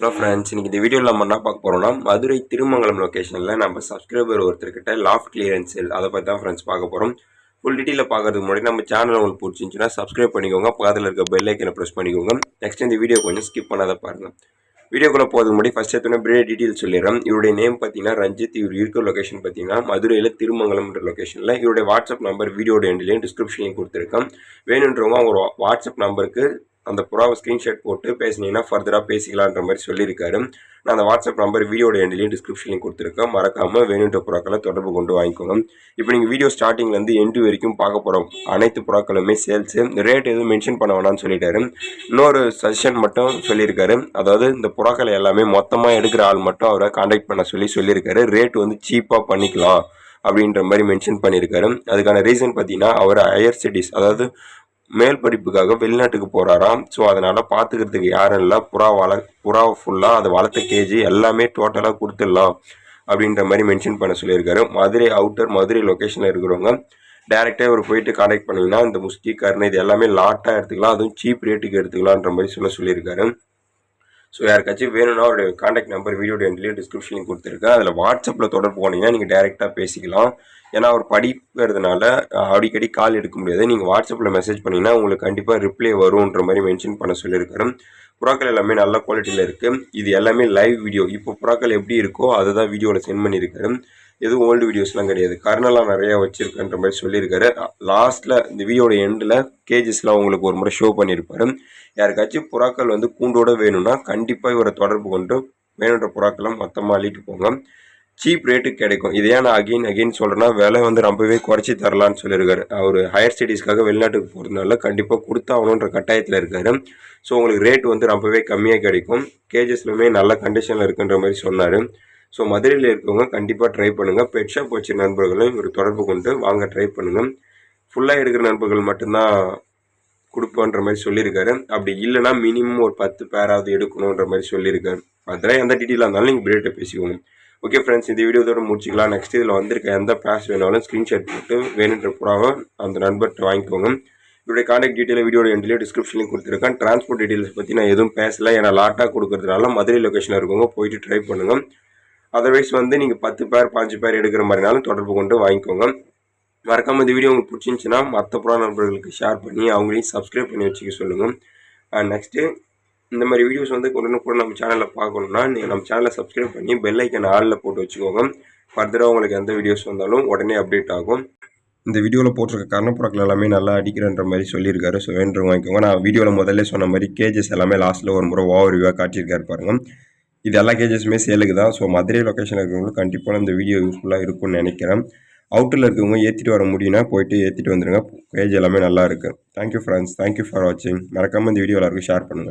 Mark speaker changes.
Speaker 1: Hello friends, இன்னைக்கு இந்த வீடியோவில் நம்ம என்ன பார்க்க போகிறோம்னா மதுரை திருமங்கலம் லொக்கேஷனில் நம்ம சப்ஸ்கிரைபர் ஒருத்தர்கிட்ட லாஃப்ட் கிளியரன்ஸ் சேல் அதை பற்றி தான் ஃப்ரெண்ட்ஸ் பார்க்க போகிறோம். ஃபுல் டீட்டெயில் பார்க்கறதுக்கு முன்னாடி நம்ம சேனல் உங்களுக்கு பிடிச்சிருந்துச்சுன்னா சப்ஸ்கிரைப் பண்ணிக்கோங்க, பக்கத்தில் இருக்க பெல் ஐக்கனை ப்ரெஸ் பண்ணிக்கோங்க. நெக்ஸ்ட் இந்த வீடியோ கொஞ்சம் ஸ்கிப் பண்ணாத பாருங்கள். வீடியோக்குள்ளே போகிறதுக்கு முன்னாடி ஃபஸ்ட் எடுத்தோன்னே பிரீட் டீட்டெயில் சொல்லிடுறேன். இவருடைய நேம் பார்த்தீங்கன்னா ரஞ்சித். இவர் இருக்கிற லொக்கேஷன் பார்த்தீங்கன்னா மதுரையில் திருமங்கலம்ன்ற லொக்கேஷனில். இவருடைய வாட்ஸ்அப் நம்பர் வீடியோட எண்ட்லேயும் டிஸ்கிரிப்ஷன்லையும் கொடுத்துருக்கேன். வேணுன்றவங்க அவங்க வாட்ஸ்அப் நம்பருக்கு அந்த புறாவை ஸ்க்ரீன்ஷாட் போட்டு பேசினீங்கன்னா ஃபர்தராக பேசிக்கலான்ற மாதிரி சொல்லியிருக்காரு. நான் அந்த வாட்ஸ்அப் நம்பர் வீடியோட எண்ட்லேயும் டிஸ்கிரிப்ஷன்லையும் கொடுத்துருக்கேன். மறக்காமல் வேணுன்ற புறாக்களை தொடர்பு கொண்டு வாங்கிக்கோங்க. இப்போ நீங்கள் வீடியோ ஸ்டார்டிங்லேருந்து எண்டு வரைக்கும் பார்க்க போகிறோம் அனைத்து புறாக்களுமே சேல்ஸு. ரேட் எதுவும் மென்ஷன் பண்ண வேணாம்னு சொல்லிட்டாரு. இன்னொரு சஜஷன் மட்டும் சொல்லியிருக்காரு. அதாவது இந்த புறாக்களை எல்லாமே மொத்தமாக எடுக்கிற ஆள் மட்டும் அவரை காண்டாக்ட் பண்ண சொல்லியிருக்காரு. ரேட் வந்து சீப்பாக பண்ணிக்கலாம் அப்படின்ற மாதிரி மென்ஷன் பண்ணியிருக்காரு. அதுக்கான ரீசன் பார்த்தீங்கன்னா அவர் ஹையர் ஸ்டடீஸ், அதாவது மேல் படிப்புக்காக வெளிநாட்டுக்கு போகிறாராம். ஸோ அதனால் பார்த்துக்கிறதுக்கு யாரும் இல்லை. புறாவை ஃபுல்லாக அதை வளர்த்த கேஜி எல்லாமே டோட்டலாக கொடுத்துடலாம் அப்படின்ற மாதிரி மென்ஷன் பண்ண சொல்லியிருக்காரு. மதுரை அவுட்டர் மதுரை லொக்கேஷனில் இருக்கிறவங்க டேரெக்டாக இவர் போயிட்டு கான்டாக்ட் பண்ணிங்கன்னா இந்த முஸ்டி கர்ணை இது எல்லாமே லாட்டாக எடுத்துக்கலாம், அதுவும் சீப் ரேட்டுக்கு எடுத்துக்கலான்ற மாதிரி சொல்லியிருக்காரு. ஸோ யாருக்காச்சும் வேணும்னா அவருடைய கான்டாக்ட் நம்பர் வீடியோட எண்ட்லேயும் டிஸ்கிரிப்ஷன்லையும் கொடுத்துருக்கேன். அதில் வாட்ஸ்அப்பில் தொடர்பு போனீங்கன்னா நீங்கள் டேரெக்டாக பேசிக்கலாம். ஏன்னா அவர் படிக்கிறதுனால அடிக்கடி கால் எடுக்க முடியாது. நீங்கள் வாட்ஸ்அப்பில் மெசேஜ் பண்ணிங்கன்னா உங்களுக்கு கண்டிப்பாக ரிப்ளை வரும்ன்ற மாதிரி மென்ஷன் பண்ண சொல்லியிருக்காரு. புறாக்கள் எல்லாமே நல்ல குவாலிட்டியில் இருக்குது. இது எல்லாமே லைவ் வீடியோ. இப்போ புறாக்கள் எப்படி இருக்கோ அதை தான் வீடியோவில் சென்ட் பண்ணியிருக்காரு. எதுவும் ஓல்டு வீடியோஸ்லாம் கிடையாது. கர்னெல்லாம் நிறையா வச்சுருக்குன்ற மாதிரி சொல்லியிருக்காரு. லாஸ்ட்டில் இந்த வீடியோட எண்டில் கேஜஸ்லாம் உங்களுக்கு ஒரு முறை ஷோ பண்ணியிருப்பாரு. யாருக்காச்சும் புறாக்கள் வந்து கூண்டோடு வேணும்னா கண்டிப்பாக இவரை தொடர்பு கொண்டு வேணுன்ற புறாக்களும் மொத்தமாக அள்ளிட்டு போங்க. சீப் ரேட்டுக்கு கிடைக்கும். இதே நான் அகெயின் சொல்கிறேன்னா விலை வந்து ரொம்பவே குறைச்சி தரலான்னு சொல்லியிருக்காரு. அவர் ஹையர் ஸ்டடீஸ்க்காக வெளிநாட்டுக்கு போகிறதுனால கண்டிப்பாக கொடுத்தாகணுன்ற கட்டாயத்தில் இருக்காரு. ஸோ உங்களுக்கு ரேட் வந்து ரொம்பவே கம்மியாக கிடைக்கும். கேஜஸ்லுமே நல்ல கண்டிஷனில் இருக்குன்ற மாதிரி சொன்னார். ஸோ மதுரையில் இருக்கவங்க கண்டிப்பாக ட்ரை பண்ணுங்கள். பெட் ஷாப் வச்ச நண்பர்களும் இவர் தொடர்பு கொண்டு வாங்க ட்ரை பண்ணுங்கள். ஃபுல்லாக எடுக்கிற நண்பர்கள் மட்டும்தான் கொடுப்போன்ற மாதிரி சொல்லியிருக்காரு. அப்படி இல்லைனா மினிமம் ஒரு 10 பேராவது எடுக்கணுன்ற மாதிரி சொல்லியிருக்காரு. அதெல்லாம் எந்த டீட்டெயிலாக இருந்தாலும் நீங்கள் பிரேட்டை பேசிக்கோங்க. ஓகே ஃப்ரெண்ட்ஸ், இந்த வீடியோதோட முடிச்சிக்கலாம். நெக்ஸ்ட் இதில் வந்திருக்க எந்த பேஸ் வேணாலும் ஸ்க்ரீன்ஷாட் போட்டு வேணுன்ற புறாவை அந்த நண்பர்கிட்ட வாங்கிக்கோங்க. இதோடைய கான்டாக்ட் டீட்டெயில் வீடியோட எண்ட்லேயும் டிஸ்கிரிப்ஷன்லையும் கொடுத்துருக்கேன். டிரான்ஸ்போர்ட் டீட்டெயில்ஸ் பற்றி நான் எதுவும் பேசலை. ஏன்னா லாட்டாக கொடுக்கறதுனால மதுரை லொக்கேஷனில் இருக்கவங்க போயிட்டு ட்ரை பண்ணுங்கள். அதர்வைஸ் வந்து நீங்கள் 10 பேர் 5 பேர் எடுக்கிற மாதிரினாலும் தொடர்பு கொண்டு வாங்கிக்கோங்க. மறக்காமல் இந்த வீடியோ உங்களுக்கு பிடிச்சிருந்துச்சுன்னா மற்ற புறா நண்பர்களுக்கு ஷேர் பண்ணி அவங்களையும் சப்ஸ்கிரைப் பண்ணி வச்சுக்க சொல்லுங்கள். நெக்ஸ்ட்டு இந்த மாதிரி வீடியோஸ் வந்து கூட நம்ம சேனலில் பார்க்கணுன்னா நீங்கள் நம்ம சேனலை சப்ஸ்கிரைப் பண்ணி பெல் ஐக்கன் ஆலில் போட்டு வச்சுக்கோங்க. ஃபர்தராக உங்களுக்கு எந்த வீடியோஸ் வந்தாலும் உடனே அப்டேட் ஆகும். இந்த வீடியோவில் போட்டிருக்க கர்ணப்புறாக்கள் எல்லாமே நல்லா அடிக்கிறன்ற மாதிரி சொல்லியிருக்காரு. ஸோ வேணுறவங்க வாங்கிக்கோங்க. நான் வீடியோவில் முதல்ல சொன்ன மாதிரி கேஜஸ் எல்லாமே லாஸ்ட்டில் ஒரு முறை ஓவர் வியூவாக காட்டியிருக்காரு பாருங்கள். இது எல்லா கேஜஸுமே சேலுக்கு தான். ஸோ மதுரை லொக்கேஷனில் இருக்கிறவங்களுக்கு கண்டிப்பாக இந்த வீடியோ யூஸ்ஃபுல்லாக இருக்கும்னு நினைக்கிறேன். அவுட்டரில் இருக்கவங்க ஏற்றிட்டு வர முடியும்னா போயிட்டு ஏற்றிட்டு வந்துடுங்க. கேஜ் எல்லாமே நல்லா இருக்குது. தேங்க்யூ ஃப்ரெண்ட்ஸ், தேங்க்யூ ஃபார் வாட்சிங். மறக்காமல் இந்த வீடியோ எல்லாருக்கும் ஷேர் பண்ணுங்கள்.